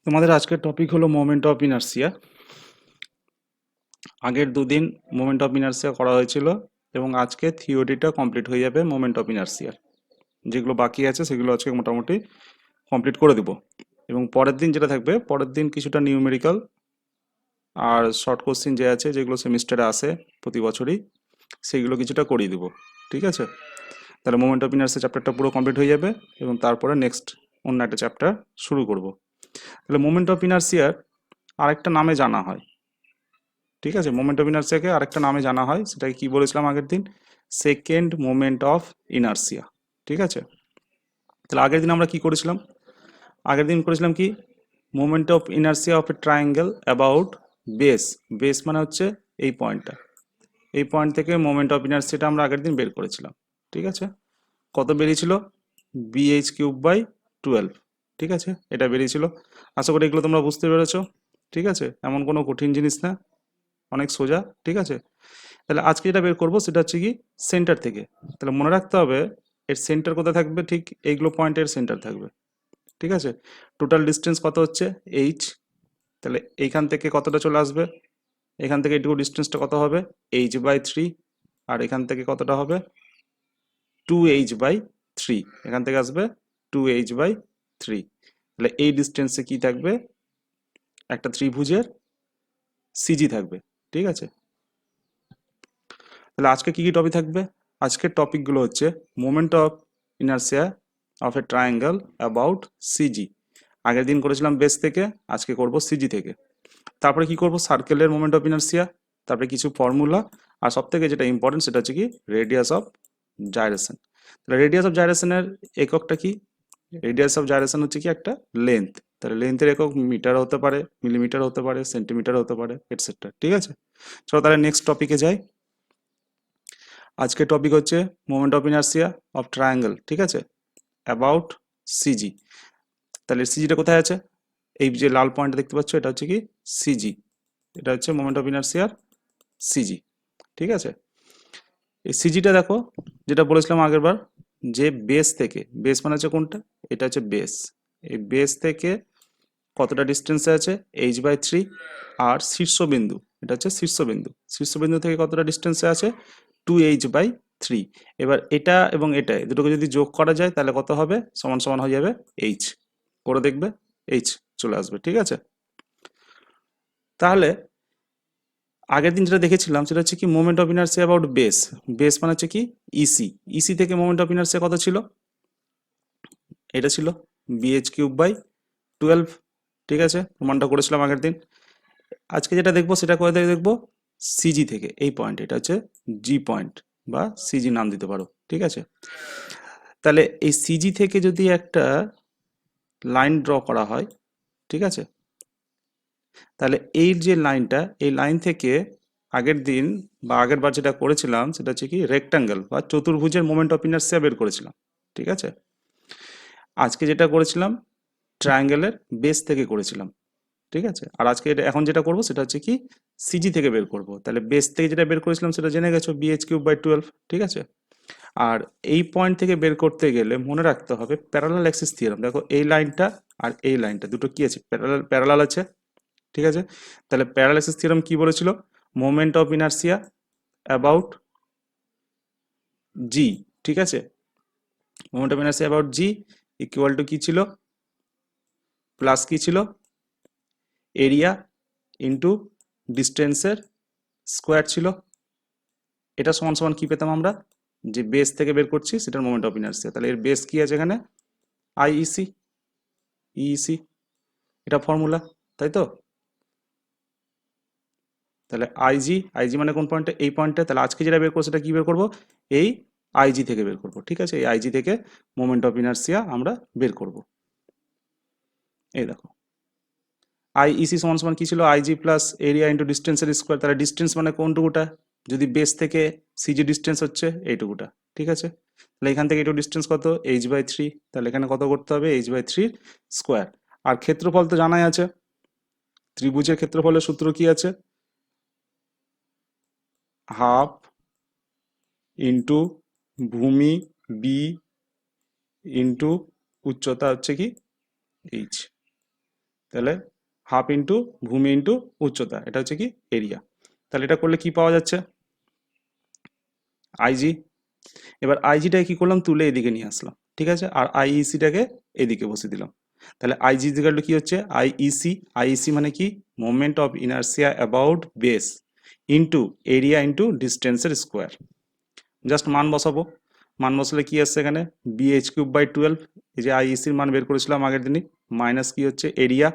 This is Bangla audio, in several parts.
তোমাদের আজকের টপিক হলো মোমেন্ট অফ ইনার্সিয়া। আগের দুদিন মোমেন্ট অফ ইনার্সিয়া করা হয়েছিল এবং আজকে থিওরিটা কমপ্লিট হয়ে যাবে মোমেন্ট অফ ইনার্সিয়ার। যেগুলো বাকি আছে সেগুলো আজকে মোটামুটি কমপ্লিট করে দেবো। এবং পরের দিন যেটা থাকবে, পরের দিন কিছুটা নিউমেরিক্যাল আর শর্ট কোশ্চিন যে আছে যেগুলো সেমিস্টারে আসে প্রতি বছরই, সেইগুলো কিছুটা করিয়ে দেবো। ঠিক আছে, তাহলে মোমেন্ট অফ ইনার্সিয়া চ্যাপ্টারটা পুরো কমপ্লিট হয়ে যাবে এবং তারপরে নেক্সট অন্য একটা চ্যাপ্টার শুরু করব। তাহলে মোমেন্ট অফ ইনার্সিয়ার আরেকটা নামে জানা হয়। ঠিক আছে, মোমেন্ট অফ ইনার্সিয়াকে আরেকটা নামে জানা হয়, সেটাকে কি বলেছিলাম আগের দিন? Second moment of inertia. ঠিক আছে, তাহলে আগের দিন আমরা কি করেছিলাম? আগের দিন করেছিলাম কি, moment of inertia of a triangle about base. Base মানে হচ্ছে এই পয়েন্টটা, এই পয়েন্ট থেকে মোমেন্ট অফ ইনার্সিয়াটা আমরা আগের দিন বের করেছিলাম। ঠিক আছে, কত বেরিয়েছিল? bh³/12। ঠিক আছে, এটা বেরিয়েছিল। আশা করি এগুলো তোমরা বুঝতে পেরেছো। ঠিক আছে, এমন কোনো কঠিন জিনিস না, অনেক সোজা। ঠিক আছে, তাহলে আজকে যেটা বের করবো সেটা হচ্ছে কি সেন্টার থেকে। তাহলে মনে রাখতে হবে এর সেন্টার কোথায় থাকবে, ঠিক এইগুলো পয়েন্টের সেন্টার থাকবে। ঠিক আছে, টোটাল ডিস্টেন্স কত হচ্ছে? এইচ। তাহলে এইখান থেকে কতটা চলে আসবে? এখান থেকে এইটুকু ডিস্টেন্সটা কত হবে? h/3। আর এখান থেকে কতটা হবে? 2h/3। এখান থেকে আসবে 2h/3। তাহলে এই ডিস্টেন্সে কি থাকবে? একটা ত্রিভুজের সিজি থাকবে। ঠিক আছে, তাহলে আজকে কি কি টপিক থাকবে? আজকের টপিকগুলো হচ্ছে moment of inertia of a triangle about CG. আগের দিন করেছিলাম বেস থেকে, আজকে করব সিজি থেকে। তারপরে কি করব? সার্কেলের মোমেন্ট অফ ইনার্সিয়া, তারপরে কিছু ফর্মুলা, আর সব থেকে যেটা ইম্পর্টেন্ট সেটা হচ্ছে কি রেডিয়াস অফ জাইরেশন। তাহলে রেডিয়াস অফ জাইরেশনের এককটা কি? রেডিয়াস অফ জাইরেশন হচ্ছে কি একটা লেন্থ। তাহলে লেন্থের একক মিটার হতে পারে, মিলিমিটার হতে পারে, সেন্টিমিটার হতে পারে, এটসেট্রা। ঠিক আছে, চলো তাহলে নেক্সট টপিকে যাই। আজকের টপিক হচ্ছে moment of inertia of triangle. ঠিক আছে, অ্যাবাউট সিজি। তাহলে সিজিটা কোথায় আছে? এই যে লাল পয়েন্টটা দেখতে পাচ্ছ, এটা হচ্ছে কি সিজি। এটা হচ্ছে মোমেন্ট অফ ইনার্সিয়ার সিজি। ঠিক আছে, এই সিজিটা দেখো, যেটা বলেছিলাম আগের বার, যে বেস থেকে, বেস মানে হচ্ছে কোনটা? এটা হচ্ছে বেস। এই বেস থেকে কতটা ডিস্টেন্সে আছে? h/3। আর শীর্ষবিন্দু, এটা হচ্ছে শীর্ষবিন্দু, শীর্ষবিন্দু থেকে কতটা ডিস্টেন্সে আছে? 2h/3। এবার এটা এবং এটা দুটোকে যদি যোগ করা যায় তাহলে কত হবে? সমান সমান হয়ে যাবে h। করে দেখবে, h চলে আসবে। ঠিক আছে, তাহলে আগের দিন যেটা দেখেছিলাম সেটা হচ্ছে কি moment of inertia about base. Base মানে হচ্ছে কি ইসি। ইসি থেকে মোমেন্ট অফ ইনার্সিয়া কত ছিল? এটা ছিল bh³/12। ঠিক আছে, প্রমাণটা করেছিলাম আগের দিন। আজকে যেটা দেখবো সেটা কোথা থেকে দেখবো? সিজি থেকে। এই পয়েন্ট, এটা হচ্ছে জি পয়েন্ট বা সিজি নাম দিতে পারো। ঠিক আছে, তাহলে এই সিজি থেকে যদি একটা লাইন ড্র করা হয়, ঠিক আছে, তাহলে এই যে লাইনটা, এই লাইন থেকে আগের দিন বা আগের বার যেটা করেছিলাম সেটা হচ্ছে কি রেক্টাঙ্গেল বা চতুর্ভুজের মোমেন্ট অফ ইনার্সিয়া বের করেছিলাম। ঠিক আছে, আজকে যেটা করেছিলাম ট্রায়াঙ্গেলের বেস থেকে করেছিলাম। ঠিক আছে, আর আজকে এখন যেটা করব সেটা হচ্ছে কি সিজি থেকে বের করব। তাহলে বেস থেকে যেটা বের করেছিলাম সেটা জেনে গেছো, bh³/12। ঠিক আছে, আর এই পয়েন্ট থেকে বের করতে গেলে মনে রাখতে হবে প্যারালাল অ্যাক্সিস থিওরেম। দেখো এই লাইনটা আর এই লাইনটা দুটো কি আছে? প্যারালাল, প্যারালাল আছে। ঠিক আছে, তাহলে প্যারালাল অ্যাক্সিস থিওরেম কি বলেছিল? মোমেন্ট অফ ইনার্সিয়া অ্যাবাউট জি। ঠিক আছে, moment of inertia about G equal to কি ছিল? প্লাস কি ছিল? এরিয়া ইন্টু ডিস্টেন্সের স্কোয়ার ছিল। এটা সমান সমান কি পেতাম আমরা? যে বেস থেকে বের করছি সেটার মোমেন্ট অফ ইনার্সিয়া। তাহলে এর বেস কি আছে এখানে? আইইসি, ইইসি, এটা ফর্মুলা, তাই তো? তাহলে আইজি, আইজি মানে কোন পয়েন্টে? এই পয়েন্টে। তাহলে আজকে যেটা বের করবো সেটা কি বের করবো? এই আইজি থেকে বের করবো। ঠিক আছে, এই আইজি থেকে মোমেন্ট অফ ইনার্সিয়া আমরা বের করব। এই দেখো, আইইসি সমান সমান কি ছিল? আইজি প্লাস এরিয়া ইন্টু ডিস্টেন্সের স্কোয়ার। তাহলে ডিস্টেন্স মানে কোনটুকুটা? যদি বেস থেকে সিজি ডিস্টেন্স হচ্ছে এইটুকুটা। ঠিক আছে, তাহলে এখান থেকে এইটুকু ডিস্টেন্স কত? h/3। তাহলে এখানে কত করতে হবে? h/3 square. আর ক্ষেত্রফল তো জানাই আছে, ত্রিভুজের ক্ষেত্রফলের সূত্র কি আছে? হাফ ইন্টু ভূমি বি ইন্টু উচ্চতা হচ্ছে কি এইচ। তাহলে হাফ ইন্টু ভূমি ইন্টু উচ্চতা, এটা হচ্ছে কি এরিয়া। তাহলে এটা করলে কি পাওয়া যাচ্ছে, আইজি। এবার আইজিটাকে কি করলাম, তুলে এদিকে নিয়ে আসলাম, ঠিক আছে, আর আইইসিটাকে এদিকে বসে দিলাম। তাহলে আইজি ইজিক্যাল টু কি হচ্ছে, আইইসি। আইইসি মানে কি, moment of inertia about base into area into ডিস্টেন্সের স্কোয়ার। জাস্ট মান বসাবো, মান বসালে কি আসছে এখানে, bh³/12, এই যে আইইসির মান বের করেছিলাম আগের দিনই, মাইনাস কি হচ্ছে এরিয়া,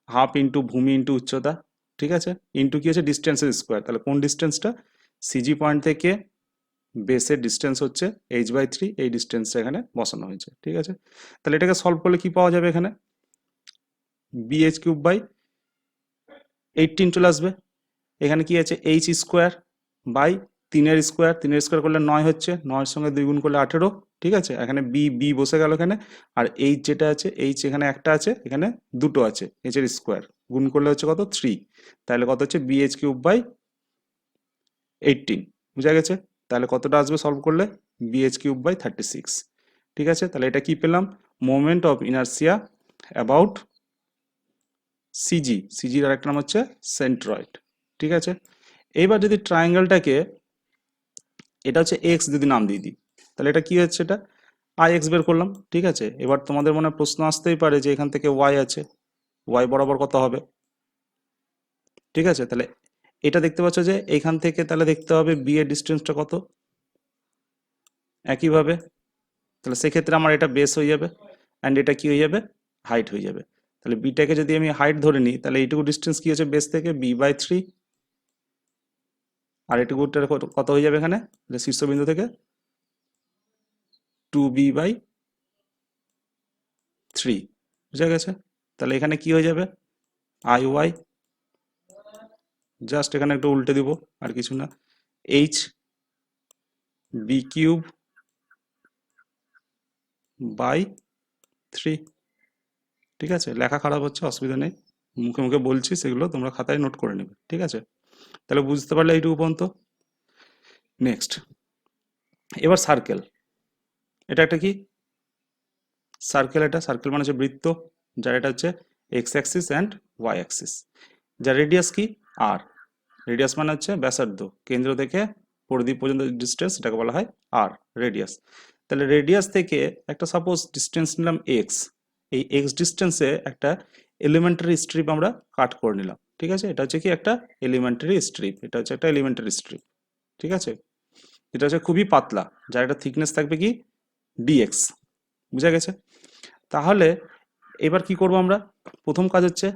হাফ ইন্টু ভূমি ইন্টু উচ্চতা, ঠিক আছে, ইন্টু কি হচ্ছে ডিস্টেন্সের স্কোয়ার। তাহলে কোন ডিস্টেন্সটা, সিজি পয়েন্ট থেকে বেসের ডিস্টেন্স হচ্ছে h/3, এই ডিস্টেন্সটা এখানে বসানো হয়েছে, ঠিক আছে। তাহলে এটাকে সলভ করলে কি পাওয়া যাবে, এখানে bh³/18 চলে আসবে। এখানে কি আছে, h²/3 3 করলে 9 হচ্ছে, 9 সঙ্গে 2 গুণ করলে 18, ঠিক আছে। এখানে বি বি বসে গেল এখানে, আর এইচ যেটা আছে, এইচ এখানে একটা আছে, এখানে দুটো আছে, এইচ এর স্কোয়ার গুণ করলে হচ্ছে কত 3, তাহলে কত হচ্ছে bh³/18, বুঝা গেছে। তাহলে কতটা আসবে সলভ করলে, bh³/36, ঠিক আছে। তাহলে এটা কি পেলাম, moment of inertia about CG, সিজির আরেকটা নাম হচ্ছে সেন্ট্রয়েড, ঠিক আছে। এইবার যদি ট্রায়াঙ্গেলটাকে, এটা হচ্ছে এক্স যদি নাম দিয়ে দিই, তাহলে এটা কি হচ্ছে, এটা আই এক্স বের করলাম, ঠিক আছে। এবার তোমাদের মনে প্রশ্ন আসতেই পারে যে এখান থেকে ওয়াই আছে, ওয়াই বরাবর কত হবে, ঠিক আছে। তাহলে এটা দেখতে পাচ্ছ যে এখান থেকে তাহলে দেখতে হবে বি এর ডিস্টেন্সটা কত, একইভাবে। তাহলে সেক্ষেত্রে আমার এটা বেস হয়ে যাবে, অ্যান্ড এটা কি হয়ে যাবে, হাইট হয়ে যাবে। তাহলে বিটাকে যদি আমি হাইট ধরে নিই, তাহলে এইটুকু ডিস্টেন্স কি আছে বেস থেকে, b/3, আর এটুকুটা কত হয়ে যাবে এখানে, যে শীর্ষবিন্দু থেকে 2b/3, বুঝা গেছে। তাহলে এখানে কি হয়ে যাবে, আই ওয়াই, জাস্ট এখানে একটু উল্টে দিব, আর কিছু না, h/3, ঠিক আছে। লেখা খারাপ হচ্ছে, অসুবিধা নেই, মুখে মুখে বলছি, সেগুলো তোমরা খাতায় নোট করে নেবে, ঠিক আছে। তাহলে বুঝতে পারলে এইটুকু পর্যন্ত। নেক্সট, এবার সার্কেল, এটা একটা কি সার্কেল, এটা সার্কেল মানে হচ্ছে বৃত্ত, যার এটা হচ্ছে X axis and Y axis, যার রেডিয়াস কি আর, রেডিয়াস মানে হচ্ছে ব্যাসার্ধ, কেন্দ্র থেকে পরিধি পর্যন্ত ডিস্টেন্স, এটাকে বলা হয় আর, রেডিয়াস। তাহলে রেডিয়াস থেকে একটা সাপোজ ডিস্টেন্স নিলাম এক্স, এই এক্স ডিস্টেন্সে একটা এলিমেন্টারি স্ট্রিপ আমরা কাট করে নিলাম, ঠিক আছে। এটা হচ্ছে কি একটা এলিমেন্টারি স্ট্রিপ, এটা হচ্ছে একটা এলিমেন্টারি স্ট্রিপ, ঠিক আছে। এটা হচ্ছে খুবই পাতলা, যার একটা থিকনেস থাকবে কি ডিএক্স, বুঝা গেছে। তাহলে এবার কি করব আমরা, প্রথম কাজ হচ্ছে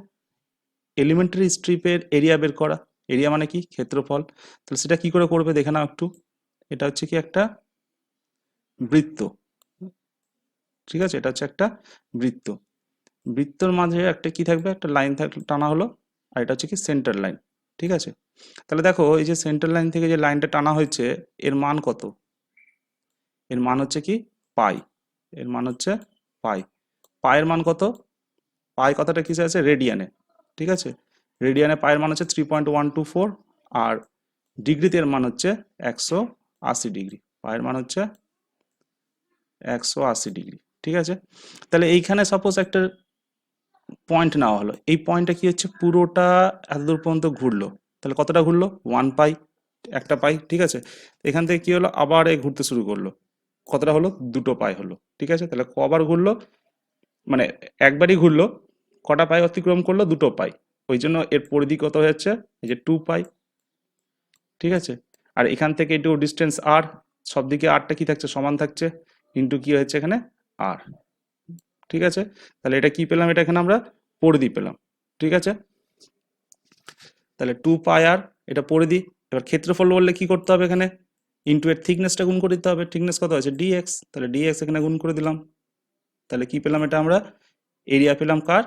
এলিমেন্টারি স্ট্রিপের এরিয়া বের করা। এরিয়া মানে কি, ক্ষেত্রফল। তাহলে সেটা কি করে করবে দেখে নাও একটু। এটা হচ্ছে কি একটা বৃত্ত, ঠিক আছে, এটা হচ্ছে একটা বৃত্ত। বৃত্তর মাঝে একটা কি থাকবে, একটা লাইন টানা হলো, আর এটা হচ্ছে কি সেন্টার লাইন, ঠিক আছে। তাহলে দেখো এই যে সেন্টার লাইন থেকে যে লাইনটা টানা হয়েছে, এর মান কত, এর মান হচ্ছে কি পাই, এর মান হচ্ছে পাই। পায়ের মান কত, পাই কথাটা কিসে আছে, রেডিয়ানে, ঠিক আছে। রেডিয়ানে পায়ের মান হচ্ছে 3.124, আর ডিগ্রিতে এর মান হচ্ছে 180 ডিগ্রি, পায়ের মান হচ্ছে 180 ডিগ্রি, ঠিক আছে। তাহলে এইখানে সাপোজ একটা পয়েন্ট নেওয়া হলো, এই পয়েন্টটা কি হচ্ছে পুরোটা এতদূর পর্যন্ত ঘুরলো, তাহলে কতটা ঘুরলো, 1 পাই, একটা পাই, ঠিক আছে। এখান থেকে কি হলো, আবার এই ঘুরতে শুরু করলো, কতটা হলো, 2 পাই হলো, ঠিক আছে। তাহলে কবার ঘুরলো, মানে একবারই ঘুরলো, কটা পাই অতিক্রম করলো, 2 পাই, ওই জন্য এর পরিধি কত হয়ে যাচ্ছে, এই যে 2 পাই, ঠিক আছে। আর এখান থেকে একটু ডিস্টেন্স আর, সব দিকে আরটা কি থাকছে, সমান থাকছে, ইন্টু কি হচ্ছে এখানে আর, ঠিক আছে। তাহলে এটা কি পেলাম, এটা এখানে আমরা পরিধি পেলাম, ঠিক আছে। তাহলে 2 পাই আর, এটা পরিধি। এবার ক্ষেত্রফল বললে কি করতে হবে, এখানে ইন্টু এর থিকনেসটা গুণ করে দিতে হবে, থিকনেস কত আছে ডিএক্স, তাহলে ডিএক্স এখানে গুণ করে দিলাম। তাহলে কি পেলাম, এটা আমরা এরিয়া পেলাম কার,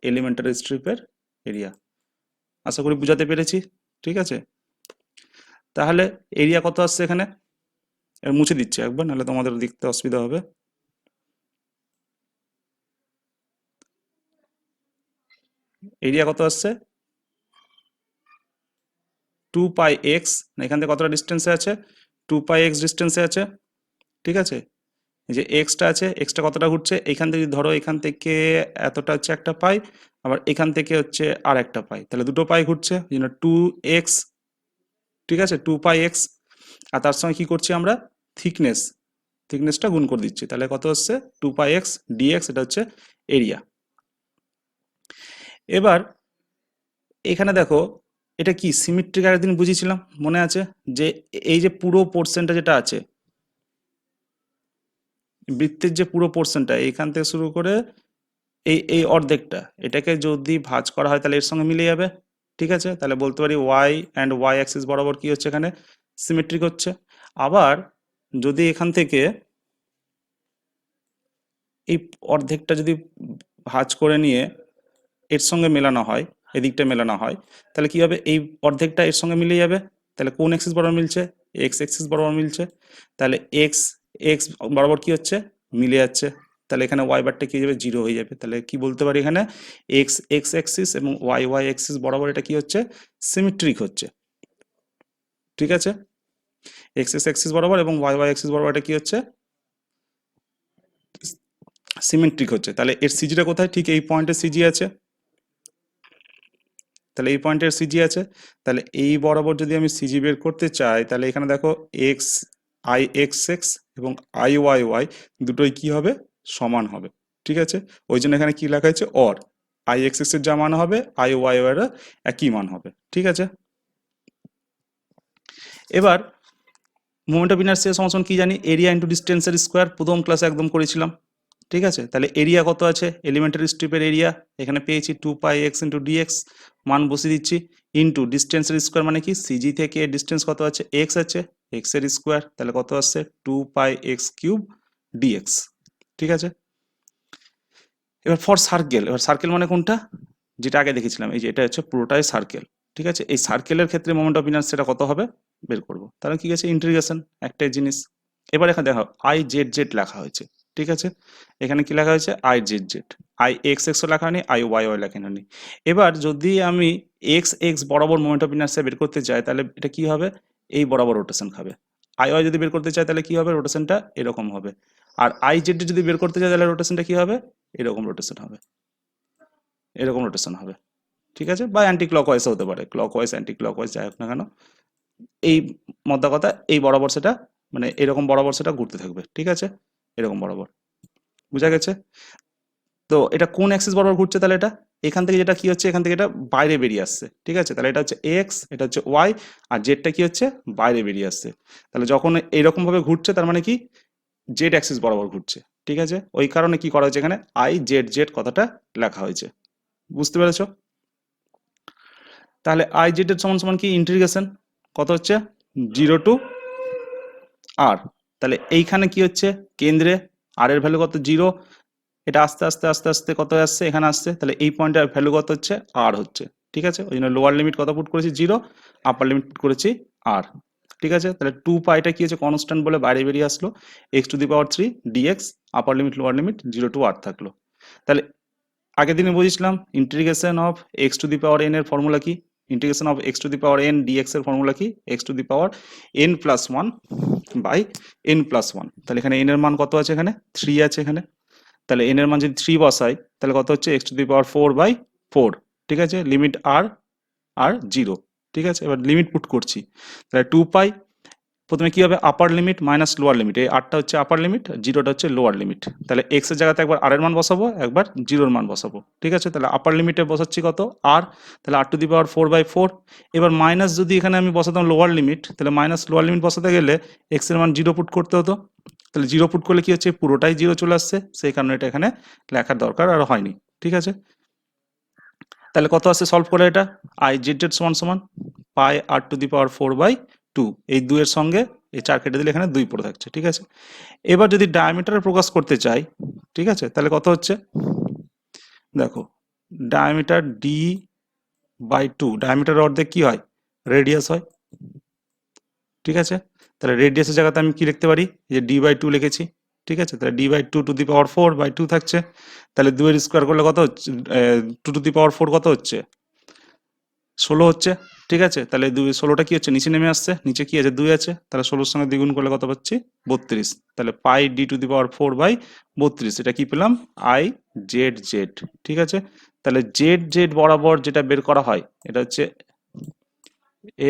এলিমেন্টারি স্ট্রিপের এরিয়া। আশা করি বুঝাতে পেরেছি, ঠিক আছে। তাহলে এরিয়া কত আসছে এখানে, মুছে দিচ্ছি একবার, নাহলে তোমাদের দেখতে অসুবিধা হবে। এরিয়া কত আসছে, 2 পাই এক্স, এখান থেকে কতটা ডিস্টেন্সে আছে, 2 পাই এক্স ডিস্টেন্সে আছে, ঠিক আছে। এই যে এক্সটা আছে, এক্সটা কতটা ঘুরছে, এখান থেকে ধরো এখান থেকে এতটা হচ্ছে একটা পাই, আবার এখান থেকে হচ্ছে আর একটা পাই, তাহলে দুটো পাই ঘুরছে, এই জন্য 2x, ঠিক আছে, 2πx। আর তার সঙ্গে কি করছি আমরা, থিকনেসটা গুণ করে দিচ্ছি, তাহলে কত হচ্ছে 2πx dx, এটা হচ্ছে এরিয়া। এবার এখানে দেখো এটা কি সিমেট্রিক, একদিন বুঝিয়েছিলাম মনে আছে, যে এই যে পুরো পোর্শনটা যেটা আছে, বৃত্তের যে পুরো পোর্শনটা এখান থেকে শুরু করে এই এই অর্ধেকটা, এটাকে যদি ভাঁজ করা হয় তাহলে এর সঙ্গে মিলে যাবে, ঠিক আছে। তাহলে বলতে পারি ওয়াই অ্যান্ড ওয়াই অ্যাক্সিস বরাবর কি হচ্ছে এখানে, সিমেট্রিক হচ্ছে। আবার যদি এখান থেকে এই অর্ধেকটা যদি ভাঁজ করে নিয়ে এর সঙ্গে মেলানো হয়, এদিকটা মেলানো হয়, তাহলে কি হবে, এই অর্ধেকটা এর সঙ্গে মিলে যাবে। তাহলে কোন অ্যাক্সিস বরাবর মিলছে, এক্স অ্যাক্সিস বরাবর মিলছে। তাহলে এক্স এক্স বরাবর কি হচ্ছে, মিলে যাচ্ছে। তাহলে এখানে ওয়াই বারটা কি হয়ে যাবে, জিরো হয়ে যাবে। তাহলে কি বলতে পারি এখানে, এক্স এক্স অ্যাক্সিস এবং ওয়াই ওয়াই অ্যাক্সিস বরাবর এটা কি হচ্ছে, সিমেট্রিক হচ্ছে, ঠিক আছে। এক্স এক্স অ্যাক্সিস বরাবর এবং ওয়াই ওয়াই অ্যাক্সিস বরাবর এটা কি হচ্ছে, সিমেট্রিক হচ্ছে। তাহলে এর সিজিটা কোথায়, ঠিক এই পয়েন্টে সিজি আছে, তাহলে এই পয়েন্টের সিজি আছে। তাহলে এই বরাবর যদি আমি সিজি বের করতে চাই, তাহলে এখানে দেখো এক্স আই এক্স এক্স এবং আই ওয়াই ওয়াই দুটোই কি হবে, সমান হবে, ঠিক আছে। ওই জন্য এখানে কি লেখা হয়েছে, অর আই এক্স এক্স এর যা মান হবে আই ওয়াই ওয়াই এর একই মান হবে, ঠিক আছে। এবার মোমেন্ট অফ ইনার্সিয়া সমান কি জানি, এরিয়া ইন্টু ডিস্টেন্সের স্কোয়ার, প্রথম ক্লাসে একদম করেছিলাম, ঠিক আছে। তাহলে এরিয়া কত আছে, এলিমেন্টারি স্ট্রিপের এরিয়া এখানে পেয়েছি 2πx ইন্টু ডিএক্স, মান বসিয়ে দিচ্ছি, ইন্টু ডিস্টেন্সের স্কোয়ার মানে কি, সিজি থেকে ডিস্টেন্স কত আছে, এক্স আছে, এক্স এর স্কোয়ার, তাহলে কত আসছে 2πx³ ডিএক্স, ঠিক আছে। এবার ফর সার্কেল, এবার সার্কেল মানে কোনটা, যেটা আগে দেখেছিলাম, এই যে এটা হচ্ছে পুরোটাই সার্কেল, ঠিক আছে। এই সার্কেলের ক্ষেত্রে মোমেন্ট অফ ইনার্সিয়াটা কত হবে বের করবো, তাহলে কি আছে ইন্টিগ্রেশন, একটাই জিনিস। এবার এখানে দেখো আই জেড জেড লেখা হয়েছে, ঠিক আছে। এখানে কি লেখা হয়েছে, I Z Z, I X এক্সও লেখা হয়নি, আই ওয়াই ওয়াই লেখা হয়নি। এবার যদি আমি এক্স এক্স বরাবর মোমেন্ট অফ ইনার্সিয়া বের করতে চাই, তাহলে এটা কি হবে, এই বরাবর রোটেশন খাবে। আই ওয়াই যদি বের করতে চাই তাহলে কি হবে, রোটেশনটা এরকম হবে। আর আই জেড যদি বের করতে চাই তাহলে রোটেশনটা কি হবে, এরকম রোটেশন হবে, এরকম রোটেশন হবে, ঠিক আছে। বা অ্যান্টি ক্লকওয়াইজ হতে পারে, ক্লকওয়াইজ অ্যান্টি ক্লকওয়াইজ যাই হোক না কেন, এই মধ্যা কথা এই বরাবর সেটা, মানে এরকম বরাবর সেটা ঘুরতে থাকবে, ঠিক আছে, এরকম বরাবর, বুঝা গেছে। তো এটা কোন অ্যাক্সিস বরাবর ঘুরছে, তাহলে এটা এখান থেকে যেটা কি হচ্ছে, এখান থেকে এটা বাইরে বেরিয়ে আসছে, ঠিক আছে। তাহলে এটা হচ্ছে এক্স, এটা হচ্ছে ওয়াই, আর জেডটা কি হচ্ছে, বাইরে বেরিয়ে আসছে। তাহলে যখন এইরকম ভাবে ঘুরছে তার মানে কি, জেড অ্যাক্সিস বরাবর ঘুরছে, ঠিক আছে। ওই কারণে কি করা হয়েছে, এখানে আই জেড জেড কথাটা লেখা হয়েছে, বুঝতে পেরেছো। তাহলে আই জেড এর সমান সমান কি, ইন্টিগ্রেশন কত হচ্ছে, 0 to r। তাহলে এইখানে কি হচ্ছে, কেন্দ্রে আর এর ভ্যালু কত, 0, এটা আস্তে আস্তে আস্তে আস্তে কত আসছে, এখানে আসছে, তাহলে এই পয়েন্টের ভ্যালু কত হচ্ছে, আর হচ্ছে, ঠিক আছে। ওই জন্য লোয়ার লিমিট কত পুট করেছি, 0, আপার লিমিট পুট করেছি আর, ঠিক আছে। তাহলে 2πটা কি হচ্ছে, কনস্ট্যান্ট বলে বাইরে বেরিয়ে আসলো, x⁻³ dx, upper limit lower limit 0 to r থাকলো। তাহলে আগের দিনে বুঝেছিলাম ইন্টিগ্রেশন অফ x⁻n এর ফর্মুলা কি, ইন্টিগ্রেশন অফ x⁻n dx এর ফর্মুলা কি, x⁻n+1 বাই n+1। তাহলে এখানে n এর মান কত আছে, এখানে 3 আছে এখানে। তাহলে n এর মান যদি 3 বসাই তাহলে কত হচ্ছে, x⁴/4, ঠিক আছে। লিমিট r আর 0, ঠিক আছে। এবার লিমিট পুট করছি, তাহলে 2π, প্রথমে কি হবে, আপার লিমিট মাইনাস লোয়ার লিমিট, এই আরটা হচ্ছে আপার লিমিট, 0টা হচ্ছে লোয়ার লিমিট। তাহলে এক্স এর জায়গাতে একবার আর এর মান বসাবো, একবার 0-র মান বসাবো, ঠিক আছে। তাহলে আপার লিমিটে বসাচ্ছি কত, আর, তাহলে r⁴/4। এবার মাইনাস যদি এখানে আমি বসাতাম লোয়ার লিমিট, তাহলে মাইনাস লোয়ার লিমিট বসাতে গেলে এক্স এর মান 0 পুট করতে হতো। তাহলে 0 পুট করলে কি হচ্ছে, পুরোটাই 0 চলে আসছে, সেই কারণে এটা এখানে লেখার দরকার আর হয়নি, ঠিক আছে। তাহলে কত আসছে সলভ করে, এটা আই জেড জেড সমান সমান পাই r⁴/2, এই 2 এর সঙ্গে এই 4 কেটে দিলে এখানে 2 পড়ে থাকছে, ঠিক আছে। এবার যদি ডায়ামিটার প্রকাশ করতে চাই, ঠিক আছে, তাহলে কত হচ্ছে, দেখো ডায়ামিটার d/2, ডায়ামিটার অর্ধেক কি হয়, রেডিয়াস হয়, ঠিক আছে। তাহলে রেডিয়াসের জায়গাতে আমি কি লিখতে পারি, যে d/2 লিখেছি, ঠিক আছে। তাহলে d/2 থাকছে, তাহলে 2 এর স্কোয়ার করলে কত হচ্ছে, 2 কত হচ্ছে, 16 হচ্ছে, ঠিক আছে। তাহলে 16টা কি হচ্ছে, নিচে নেমে আসছে, নিচে কি আছে, 2 আছে, তাহলে 16-র সঙ্গে দ্বিগুণ করলে কত পাচ্ছি, 32। তাহলে পাই d⁴/32, এটা কি পেলাম, আই জেড জেড, ঠিক আছে। তাহলে জেড জেড বরাবর যেটা বের করা হয় এটা হচ্ছে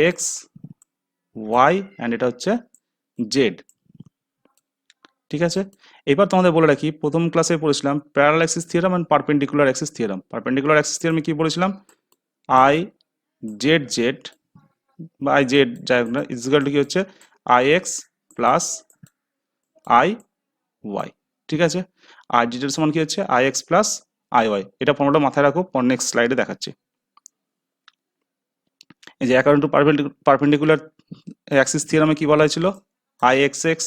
এক্স ওয়াই অ্যান্ড এটা হচ্ছে জেড। ঠিক আছে, এবার তোমাদের বলে রাখি প্রথম ক্লাসে পড়েছিলাম parallel axis theorem and perpendicular axis theorem. Perpendicular axis থিওরামে কি বলেছিলাম, আই জেড জেড বা আই জেড যাই হোক না ইজিক্যাল টু কি হচ্ছে I X plus I Y. ঠিক আছে, আর জেড এর সমান কি হচ্ছে I X plus I Y. এটা ফর্মুলাটা মাথায় রাখো, পর নেক্সট স্লাইডে দেখাচ্ছি। এই যে অ্যাকর্ডিং টু পারপেন্ডিকুলার অ্যাক্সিস থিওরামে কি বলা হয়েছিল, I X X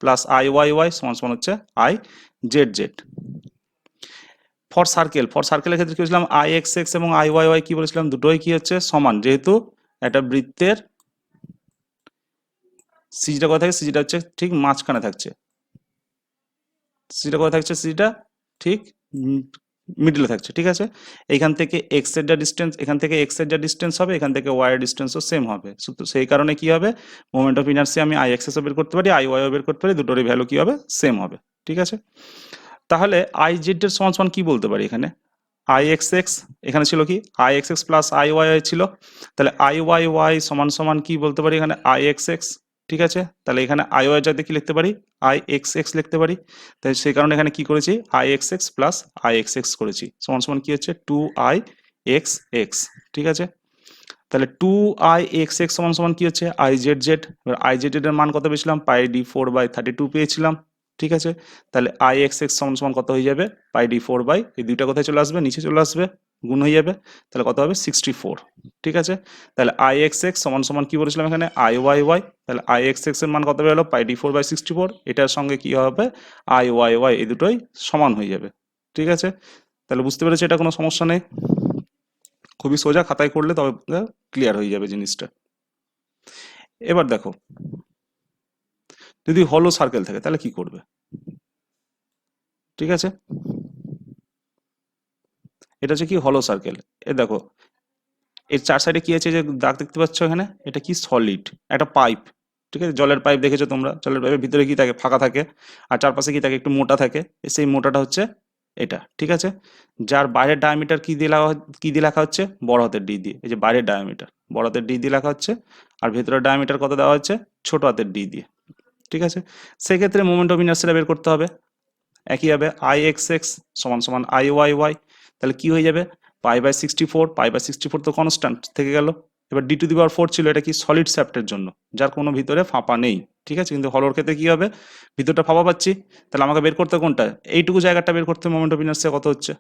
plus I Y Y সমান সমান হচ্ছে আই জেড জেড। ফর সার্কেলের ক্ষেত্রে কি বলেছিলাম, আই এক্স এক্স এবং আই ওয়াই ওয়াই কি বলেছিলাম, দুটোই কি হচ্ছে সমান, যেহেতু একটা বৃত্তের সিজিটা কোথায় থাকে, সিজিটা হচ্ছে ঠিক মাঝখানে থাকছে, সিজিটা কোথায় থাকছে, সিজিটা ঠিক মিডলে থাকছে। ঠিক আছে, এইখান থেকে এক্স এর যা ডিস্টেন্স, এখান থেকে এক্স এর যা ডিস্টেন্স হবে, এখান থেকে ওয়াই এর ডিস্টেন্সও সেম হবে। সেই কারণে কি হবে, মোমেন্ট অফ ইনার্সিয়া আমি আই এক্সেসও বের করতে পারি, আই ওয়াইও বের করতে পারি, দুটোরই ভ্যালু কি হবে, সেম হবে। ঠিক আছে, তাহলে আই জেড এর সমান সমান কি বলতে পারি, এখানে আই এক্স এক্স, এখানে ছিল কি I X X plus I Y Y ছিল, তাহলে আই ওয়াই ওয়াই সমান সমান কি বলতে পারি এখানে আই এক্স এক্স। ঠিক আছে, তাহলে এখানে আই ওয়াই যাতে কি লিখতে পারি, আই এক্স এক্স লিখতে পারি। তাই সেই কারণে এখানে কি করেছি, I X X plus I X x করেছি, সমান সমান কি হচ্ছে টু আই এক্স এক্স। ঠিক আছে, তাহলে টু আই এক্স এক্স সমান সমান কি হচ্ছে আই জেড জেড। এবার আই জেড এর মান কত পেয়েছিলাম, পাই ডি 4/32 পেয়েছিলাম। ঠিক আছে, তাহলে আই এক্স এক্স সমান সমান কত হয়ে যাবে, পাই ডি 4 বাই, এই দুইটা কোথায় চলে আসবে, নিচে চলে আসবে, গুণ হয়ে যাবে, তাহলে কত হবে 64। ঠিক আছে, তাহলে আই এক্স এক্স সমান সমান কি বলেছিলাম এখানে আই ওয়াই ওয়াই, তাহলে আই এক্স এক্স এর মান কত বেরোলো, পাই ডি 4/64, এটার সঙ্গে কি হবে আই ওয়াই ওয়াই, এই দুটোই সমান হয়ে যাবে। ঠিক আছে, তাহলে বুঝতে পেরেছি এটা কোনো সমস্যা নেই, খুবই সোজা, খাতায় করলে তবে ক্লিয়ার হয়ে যাবে জিনিসটা। এবার দেখো, যদি হলো সার্কেল থাকে তাহলে কি করবে। ঠিক আছে, এটা হচ্ছে কি হলো সার্কেল। এ দেখো এর চার সাইডে কি আছে, যে দাগ দেখতে পাচ্ছ এখানে, এটা কি সলিড একটা পাইপ। ঠিক আছে, জলের পাইপ দেখেছো তোমরা, জলের পাইপের ভিতরে কি থাকে, ফাঁকা থাকে, আর চারপাশে কি থাকে, একটু মোটা থাকে, সেই মোটাটা হচ্ছে এটা। ঠিক আছে, যার বাইরের ডায়ামিটার কি দিয়ে লেখা হচ্ছে, বড় হাতের ডি দিয়ে, এই যে বাইরের ডায়ামিটার বড় হাতের ডি দিয়ে লেখা হচ্ছে, আর ভেতরের ডায়ামিটার কত দেওয়া হচ্ছে, ছোট হাতের ডি দিয়ে। ঠিক আছে, সেক্ষেত্রে মোমেন্ট অফ ইনার্সিয়া বের করতে হবে, একইভাবে আই এক্স এক্স সমান সমান আই ওয়াই ওয়াই, তাহলে কি হয়ে যাবে, পাই/64, পাই/64 তো কনস্ট্যান্ট থেকে গেল। এবার d⁴ ছিল, এটা কি সলিড শ্যাফটের জন্য, যার কোনো ভিতরে ফাঁপা নেই। ঠিক আছে, কিন্তু হলোর ক্ষেত্রে কি হবে, ভিতরটা ফাঁপা পাচ্ছি, তাহলে আমাকে বের করতে কোনটা, এইটুকু জায়গাটা বের করতে মোমেন্ট অফ ইনার্সিয়া কত হচ্ছে,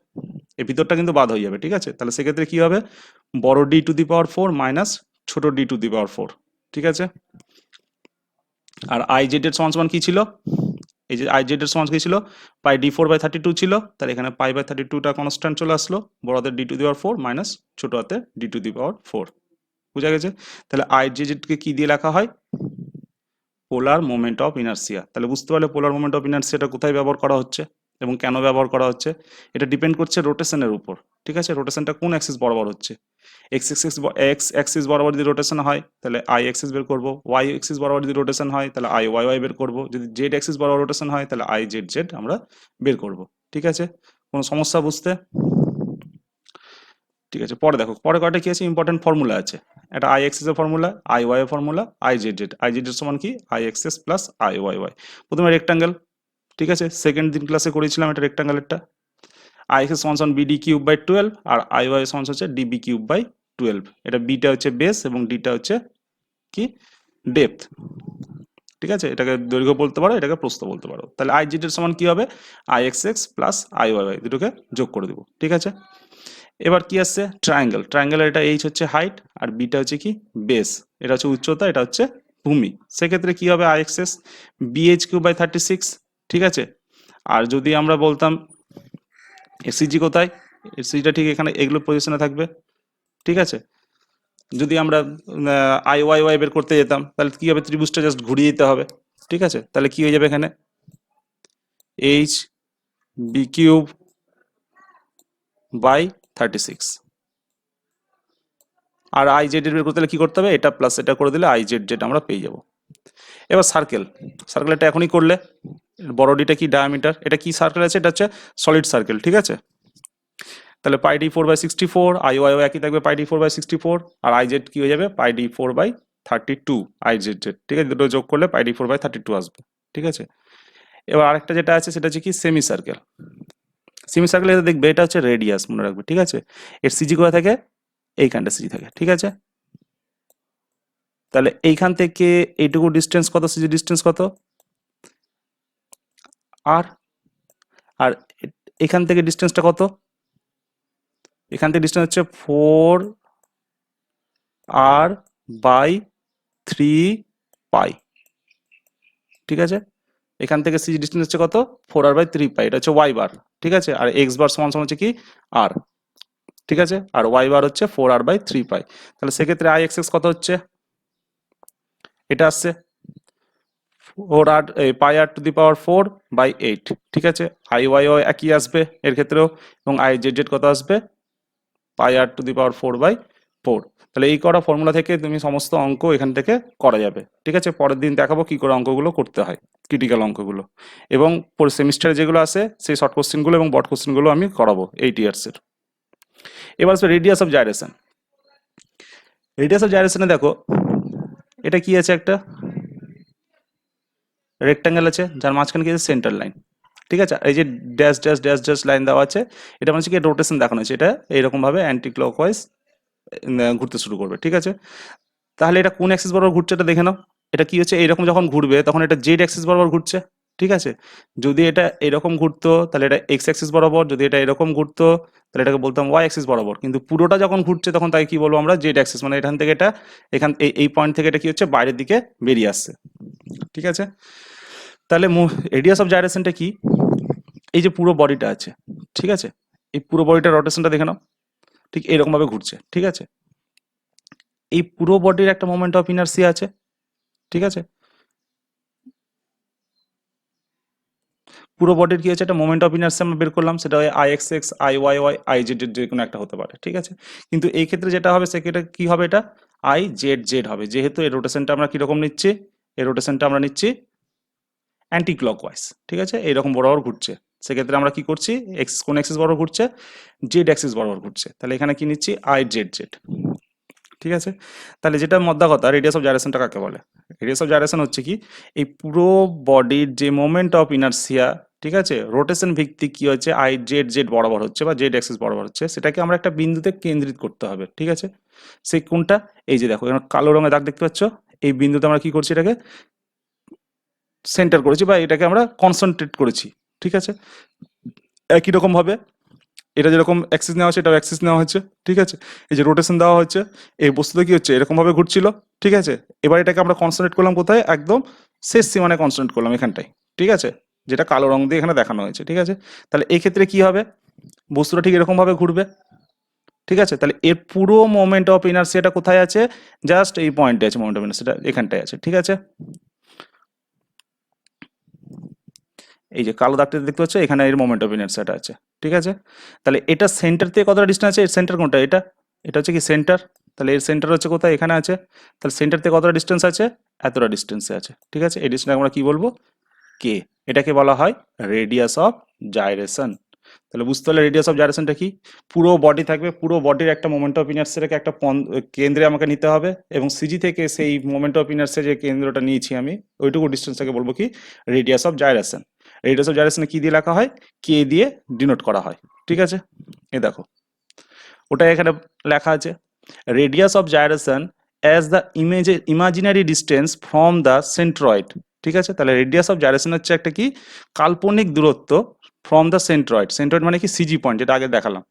এই ভিতরটা কিন্তু বাদ হয়ে যাবে। ঠিক আছে, তাহলে সেক্ষেত্রে কি হবে, বড় d⁴ মাইনাস ছোট d⁴। ঠিক আছে, আর আই জেড এর সমান সমান কি ছিল, এই যে আই জেড এর সমান কি ছিল, পাই d4/32 ছিল, তাহলে এখানে পাই/32টা কনস্ট্যান্ট চলে আসলো, বড় হাতের d⁴ মাইনাস ছোট হাতের d⁴। বুঝা গেছে, তাহলে আই জেড কে কি দিয়ে লেখা হয়, পোলার মোমেন্ট অফ ইনার্সিয়া। তাহলে বুঝতে পারলে পোলার মোমেন্ট অফ ইনার্সিয়াটা কোথায় ব্যবহার করা হচ্ছে এবং কেন ব্যবহার করা হচ্ছে, এটা ডিপেন্ড করছে রোটেশনের উপর। ঠিক আছে, রোটেশনটা কোন অ্যাক্সিস বরাবর হচ্ছে, এক্স অ্যাক্সিস বরাবর যদি রোটেশন হয় তাহলে আই অ্যাক্সিস বের করব, ওয়াই অ্যাক্সিস বরাবর যদি রোটেশন হয় তাহলে আই ওয়াই ওয়াই বের করব, যদি জেড অ্যাক্সিস বরাবর রোটেশন হয় তাহলে আই জেড জেড আমরা বের করব। ঠিক আছে, কোনো সমস্যা বুঝতে। ঠিক আছে, পরে দেখো, পরে কয়টা কি আছে, ইম্পর্টেন্ট ফর্মুলা আছে, একটা আই এক্সিস এর ফর্মুলা, আই ওয়াই এর formula, I Z Z. I Z এর সমান কি I X X plus I Y Y. প্রথমে রেক্টাঙ্গেল, ঠিক আছে, সেকেন্ড দিন ক্লাসে করেছিলাম এটা রেক্টাঙ্গেলেরটা, আই এক্স সমান সমান বিডি কিউব বাই 12, আর আই ওয়াই সমান হচ্ছে ডিবি কিউব বাই 12। এটা বিটা হচ্ছে বেস এবং ডিটা হচ্ছে কি ডেপথ। ঠিক আছে, এটাকে দৈর্ঘ্য বলতে পারো, এটাকে প্রস্থ বলতে পারো। তাহলে আই জেড এর সমান কি হবে, I X X plus I Y Y, দুটোকে যোগ করে দেবো। ঠিক আছে, এবার কি আসছে, ট্রায়াঙ্গেলের এটা এইচ হচ্ছে হাইট আর বিটা হচ্ছে কি বেস, এটা হচ্ছে উচ্চতা, এটা হচ্ছে ভূমি। সেক্ষেত্রে কি হবে, I X S BH cube by 36। ঠিক আছে, আর যদি আমরা বলতাম এসিজি কোথায়, এসিজিটা ঠিক এখানে এগুলো পজিশনে থাকবে। ঠিক আছে, যদি আমরা আই ওয়াই ওয়াই বের করতে যেতাম তাহলে কি হবে, ত্রিভুজটা জাস্ট ঘুরিয়ে দিতে হবে। ঠিক আছে, তাহলে কি হয়ে যাবে এখানে এইচ বি কিউব বাই 36, আর আই জেড এর বের করতে হলে কি করতে হবে, এটা প্লাস এটা করে দিলে আই জেড জেড আমরা পেয়ে যাব। এবার সার্কেলটা এখনই করলে, বড় ডিটা কি ডায়ামিটার, এটা কি সার্কেল আছে, এটা হচ্ছে সলিড সার্কেল। ঠিক আছে, তাহলে পাই ডি 4/64, আই ওয়াই একই থাকবে পাই ডি 4/64, আর আই জেড কি হয়ে যাবে পাই ডি 4/32 আই জেড জেড, ঠিক আছে, দুটো যোগ করলে পাই ডি 4/32 আসবে, ঠিক আছে। এবার আরেকটা যেটা আছে সেটা হচ্ছে কি সেমি সার্কেল। সেমি সার্কেল এটা দেখবে এটা হচ্ছে রেডিয়াস, মনে রাখবে, ঠিক আছে। এর সিজি কোথায় থাকে, এইখানটা সিজি থাকে, ঠিক আছে। তাহলে এইখান থেকে এইটুকু ডিস্টেন্স কত, সিজি ডিস্টেন্স কত, আর আর এখান থেকে ডিস্টেন্সটা কত, এখান থেকে ডিস্টেন্স হচ্ছে 4r/3 পাই, ঠিক আছে। এখান থেকে সিজি ডিস্টেন্স হচ্ছে কত, 4r/3 পাই, এটা হচ্ছে ওয়াই বার, ঠিক আছে। আর এক্স বার সমান সমান হচ্ছে কি আর, ঠিক আছে, আর ওয়াই বার হচ্ছে 4r/3 পাই। তাহলে সেক্ষেত্রে আই এক্স এক্স কত হচ্ছে, এটা আসছে 4r pi R to the পাওয়ার 4/8, ঠিক আছে। আই ওয়াই ওয়াই একই আসবে এর ক্ষেত্রেও, এবং আই জেড জেড কত আসবে পাই আর টু দি পাওয়ার 4/4। তাহলে এই করা ফর্মুলা থেকে তুমি সমস্ত অঙ্ক এখান থেকে করা যাবে, ঠিক আছে। পরের দিন দেখাবো কি করে অঙ্কগুলো করতে হয়, ক্রিটিক্যাল অঙ্কগুলো, এবং সেমিস্টারে যেগুলো আছে সেই শর্ট কোশ্চেনগুলো এবং বড় কোশ্চেনগুলো আমি করাবো 8 ইয়ার্সের। এবার আসবে radius of gyration. Radius of জাইরেশনে দেখো এটা কি আছে, একটা রেক্টাঙ্গেল আছে যার মাঝখানে কি আছে সেন্টার লাইন, ঠিক আছে। এই যে dash dash dash dash line দেওয়া আছে, এটা মানে কি রোটেশন দেখানো আছে, এটা এইরকম ভাবে অ্যান্টি ক্লকওয়াইজ ঘুরতে শুরু করবে, ঠিক আছে। তাহলে এটা কোন অ্যাক্সিস বরাবর ঘুরছে এটা দেখে নাও। এটা কি হচ্ছে, এইরকম যখন ঘুরবে তখন এটা জেড অ্যাক্সিস বরাবর ঘুরছে, ঠিক আছে। যদি এটা এরকম ঘুরতো তাহলে এটা এক্স অ্যাক্সিস বরাবর, যদি এটা এরকম ঘুরতো তাহলে এটাকে বলতাম ওয়াই অ্যাক্সিস বরাবর। কিন্তু পুরোটা যখন ঘুরছে তখন তাই কি বলবো আমরা, জেড অ্যাক্সিস, মানে এখান থেকে এটা এই পয়েন্ট থেকে এটা কি হচ্ছে বাইরের দিকে বেরিয়ে আসছে, ঠিক আছে। তাহলে রেডিয়াস অফ জাইরেশনটা কি, এই যে পুরো বডিটা আছে, ঠিক আছে, এই পুরো বডিটার রোটেশনটা দেখে নাও, ঠিক এরকম ভাবে ঘুরছে, ঠিক আছে। এই পুরো বডির একটা মোমেন্ট অফ ইনার্সিয়া আছে, ঠিক আছে। পুরো বডির কি হচ্ছে একটা মোমেন্ট অফ ইনার্সিয়া আমরা বের করলাম, সেটা হয় I X X, I Y Y, I Z Z, যে কোনো একটা হতে পারে, ঠিক আছে। কিন্তু এই ক্ষেত্রে যেটা হবে সেক্ষেত্রে কি হবে, এটা আই জেড জেড হবে, যেহেতু এই রোটেশনটা আমরা কিরকম নিচ্ছি, এই রোটেশনটা আমরা নিচ্ছি অ্যান্টি ক্লকওয়াইজ, ঠিক আছে, এইরকম বরাবর ঘুরছে। সেক্ষেত্রে আমরা কি করছি, এক্স কোন অ্যাক্সিস বরাবর ঘুরছে, জেড অ্যাক্সিস বরাবর ঘুরছে, তাহলে এখানে কি নিচ্ছি আই জেড জেড, ঠিক আছে। তাহলে যেটা মধ্যা কথা, রেডিয়াস অফ জাইরেশনটা কাকে বলে, রেডিয়াস অফ জাইরেশন হচ্ছে কি এই পুরো বডির যে মোমেন্ট অফ ইনার্সিয়া, ঠিক আছে, রোটেশন ভিত্তিক কি হচ্ছে আই জেড জেড বরাবর হচ্ছে বা জেড অ্যাক্সিস বরাবর হচ্ছে, সেটাকে আমরা একটা বিন্দুতে কেন্দ্রিত করতে হবে, ঠিক আছে। সেই কোনটা, এই যে দেখো এখানে কালো রঙের দাগ দেখতে পাচ্ছ, এই বিন্দুতে আমরা কি করছি, এটাকে সেন্টার করেছি বা এটাকে আমরা কনসেন্ট্রেট করেছি, ঠিক আছে। একই রকম ভাবে এটা যেরকম অ্যাক্সিস নেওয়া হচ্ছে, এটাও অ্যাক্সিস নেওয়া হচ্ছে, ঠিক আছে। এই যে রোটেশন দেওয়া হচ্ছে, এই বস্তুটা কি হচ্ছে এরকম ভাবে ঘুরছিল, ঠিক আছে। এবার এটাকে আমরা কনসেন্ট্রেট করলাম কোথায়, একদম শেষ সীমানায় কনসেন্ট্রেট করলাম এখানটায়, ঠিক আছে, যেটা কালো রং দিয়ে এখানে দেখানো হয়েছে, ঠিক আছে। তাহলে এই ক্ষেত্রে কি হবে, বস্তুটা ঠিক এরকম ভাবে ঘুরবে, ঠিক আছে। তাহলে এর পুরো মোমেন্ট অফ ইনার্সিয়াটা কোথায় আছে, জাস্ট এই পয়েন্টে আছে, মোমেন্ট অফ ইনার্সিয়াটা এখানটায় আছে, ঠিক আছে। এই যে কালো দাগটা দেখতে পাচ্ছ, এখানে এর মোমেন্ট অফ ইনার্সিয়াটা আছে, ঠিক আছে। তাহলে এটা সেন্টার থেকে কতটা ডিস্টেন্স আছে, এর সেন্টার কোনটা, এটা এটা হচ্ছে কি সেন্টার, তাহলে এর সেন্টার হচ্ছে কোথায়, এখানে আছে। তাহলে সেন্টার থেকে কতটা ডিস্টেন্স আছে, এতটা ডিস্টেন্সে আছে, ঠিক আছে। এই ডিস্টেন্স আমরা কি বলবো, কে, এটাকে বলা হয় রেডিয়াস অফ জাইরেশন। তাহলে বুঝতে হলে রেডিয়াস অফ জাইরেশনটা কি, পুরো বডি থাকবে, পুরো বডির একটা মোমেন্ট অফ ইনার্সিয়াকে একটা কেন্দ্রে আমাকে নিতে হবে, এবং সিজি থেকে সেই মোমেন্ট অফ ইনার্সিয়া যে কেন্দ্রটা নিয়েছি আমি, ওইটুকু ডিস্টেন্সটাকে বলবো কি radius of gyration. Radius of জাইরেশনে কি দিয়ে লেখা হয়, কে দিয়ে ডিনোট করা হয়, ঠিক আছে। এ দেখো ওটা এখানে লেখা আছে, radius of gyration as the imaginary distance from the centroid, ঠিক আছে। তাহলে রেডিয়াস অফ জাইরেশন হচ্ছে একটা কি কাল্পনিক দূরত্ব ফ্রম দ্য সেন্ট্রয়েড, সেন্ট্রয়েড মানে কি সিজি পয়েন্ট, যেটা আগে দেখালাম,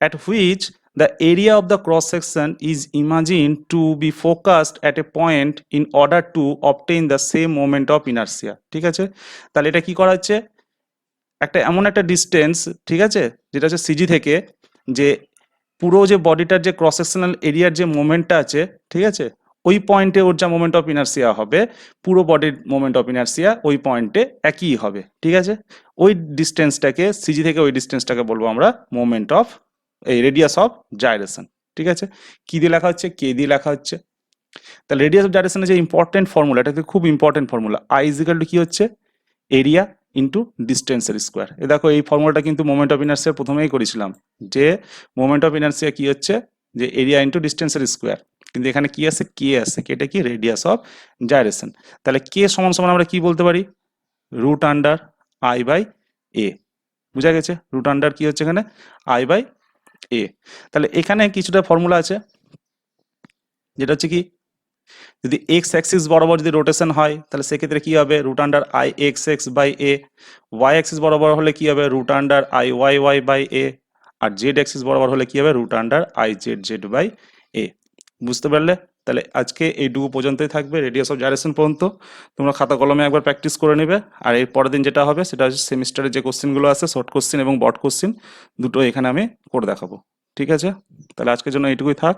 at which the area of the cross section is imagined to be focused at a point in order to obtain the same moment of inertia, ঠিক আছে। তাহলে এটা কি করা হচ্ছে, একটা এমন একটা ডিস্টেন্স, ঠিক আছে, যেটা হচ্ছে সিজি থেকে, যে পুরো যে বডিটার যে ক্রস সেকশনাল এরিয়ার যে মোমেন্টটা আছে, ঠিক আছে, ওই পয়েন্টে ওর যা মোমেন্ট অফ ইনার্সিয়া হবে, পুরো বডির মোমেন্ট অফ ইনার্সিয়া ওই পয়েন্টে একই হবে, ঠিক আছে। ওই ডিস্টেন্সটাকে সিজি থেকে ওই ডিস্টেন্সটাকে বলবো আমরা মোমেন্ট অফ এই রেডিয়াস অফ জাইরেশন, ঠিক আছে। কি দিয়ে লেখা হচ্ছে, কে দিয়ে লেখা হচ্ছে। তাহলে রেডিয়াস অফ জাইরেশনের যে ইম্পর্টেন্ট ফর্মুলা, এটা খুব important formula, I is equal to কি হচ্ছে এরিয়া ইন্টু ডিস্টেন্সের স্কোয়ার। এ দেখো এই ফর্মুলাটা কিন্তু মোমেন্ট অফ ইনার্সিয়ার প্রথমেই করেছিলাম, যে মোমেন্ট অফ ইনার্সিয়া কি হচ্ছে, যে এরিয়া ইন্টু ডিস্টেন্সের স্কোয়ার। কিন্তু এখানে কি আছে, কে আছে, কেটা কি রেডিয়াস অফ জাইরেশন। তাহলে কে সমান সমান আমরা কি বলতে পারি, রুট আন্ডার আই বাই এ। বুঝা গেছে, রুট আন্ডার কি হচ্ছে এখানে, আই বাই এ। তাহলে এখানে কিছুটা ফর্মুলা আছে, যেটা হচ্ছে কি, যদি এক্স অ্যাক্সিস বরাবর যদি রোটেশন হয় তাহলে সেক্ষেত্রে কি হবে, root under I X X by A. Y axis বরাবর হলে কি হবে, root under I Y Y by A. আর জেড অ্যাক্সিস বরাবর হলে কি হবে, root under I Z Z by A. বুঝতে পারলে? তাহলে আজকে এইটুকু পর্যন্তই থাকবে, রেডিয়াস অফ জাইরেশন পর্যন্ত। তোমরা খাতা কলমে একবার প্র্যাকটিস করে নেবে। আর এর পরের দিন যেটা হবে সেটা হচ্ছে সেমিস্টারের যে কোশ্চেনগুলো আছে, শর্ট কোশ্চেন এবং বড় কোশ্চেন দুটো এখানে আমি করে দেখাবো। ঠিক আছে, তাহলে আজকের জন্য এইটুকুই থাক।